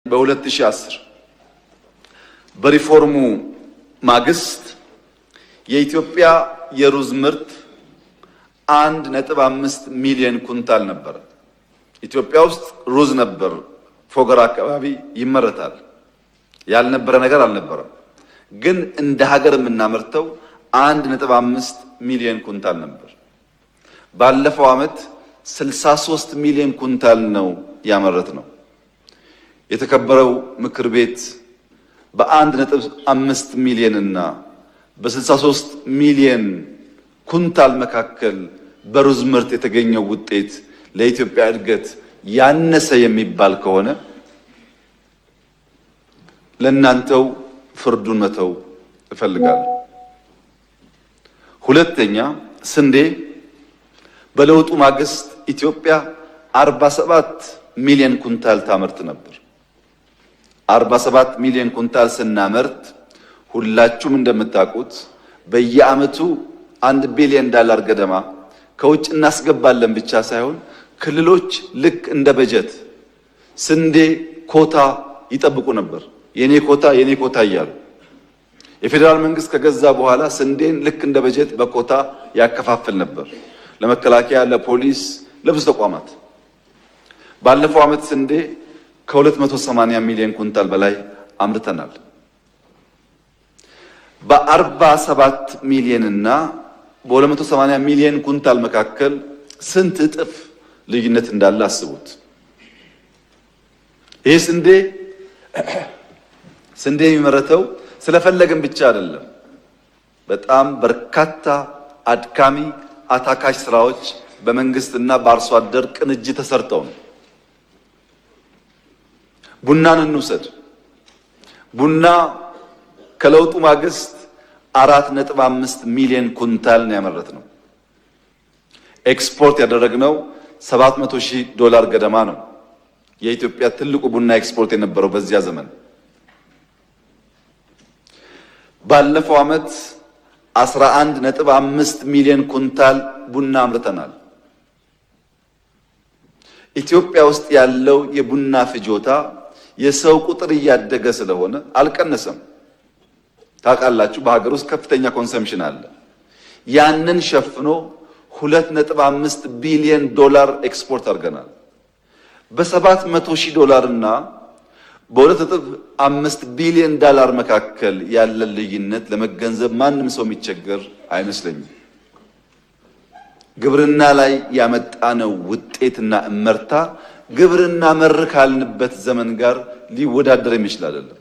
በ2010 በሪፎርሙ ማግስት የኢትዮጵያ የሩዝ ምርት 1.5 ሚሊዮን ኩንታል ነበር። ኢትዮጵያ ውስጥ ሩዝ ነበር፣ ፎገራ አካባቢ ይመረታል። ያልነበረ ነገር አልነበረም። ግን እንደ ሀገር የምናመርተው 1.5 ሚሊዮን ኩንታል ነበር። ባለፈው ዓመት 63 ሚሊዮን ኩንታል ነው ያመረት ነው። የተከበረው ምክር ቤት በ1.5 ሚሊዮን እና በ63 ሚሊዮን ኩንታል መካከል በሩዝ ምርት የተገኘው ውጤት ለኢትዮጵያ እድገት ያነሰ የሚባል ከሆነ ለእናንተው ፍርዱን መተው እፈልጋለሁ። ሁለተኛ፣ ስንዴ በለውጡ ማግስት ኢትዮጵያ 47 ሚሊዮን ኩንታል ታመርት ነበር። 47 ሚሊዮን ኩንታል ስናመርት ሁላችሁም እንደምታውቁት በየዓመቱ $1 ቢሊዮን ገደማ ከውጭ እናስገባለን ብቻ ሳይሆን ክልሎች ልክ እንደ በጀት ስንዴ ኮታ ይጠብቁ ነበር። የኔ ኮታ እያሉ የፌዴራል መንግስት ከገዛ በኋላ ስንዴን ልክ እንደ በጀት በኮታ ያከፋፍል ነበር፣ ለመከላከያ፣ ለፖሊስ፣ ለብዙ ተቋማት። ባለፈው ዓመት ስንዴ ከ280 ሚሊዮን ኩንታል በላይ አምርተናል። በ47 ሚሊዮን እና በ280 ሚሊዮን ኩንታል መካከል ስንት እጥፍ ልዩነት እንዳለ አስቡት። ይሄ ስንዴ የሚመረተው ስለፈለግን ብቻ አይደለም። በጣም በርካታ አድካሚ አታካሽ ስራዎች በመንግስትና በአርሶ አደር ቅንጅት ተሰርተው ነው። ቡናን እንውሰድ። ቡና ከለውጡ ማግስት 4.5 ሚሊዮን ኩንታል ነው ያመረትነው። ኤክስፖርት ያደረግነው $700,000 ገደማ ነው። የኢትዮጵያ ትልቁ ቡና ኤክስፖርት የነበረው በዚያ ዘመን። ባለፈው ዓመት 11.5 ሚሊዮን ኩንታል ቡና አምርተናል። ኢትዮጵያ ውስጥ ያለው የቡና ፍጆታ የሰው ቁጥር እያደገ ስለሆነ አልቀነሰም። ታውቃላችሁ፣ በሀገር ውስጥ ከፍተኛ ኮንሰምፕሽን አለ። ያንን ሸፍኖ $2.5 ቢሊዮን ኤክስፖርት አድርገናል። $700,000 እና በ2.5 ቢሊዮን መካከል ያለ ልዩነት ለመገንዘብ ማንም ሰው የሚቸገር አይመስለኝም። ግብርና ላይ ያመጣነው ውጤትና እመርታ ግብርና መር ካልንበት ዘመን ጋር ሊወዳደር የሚችል አይደለም።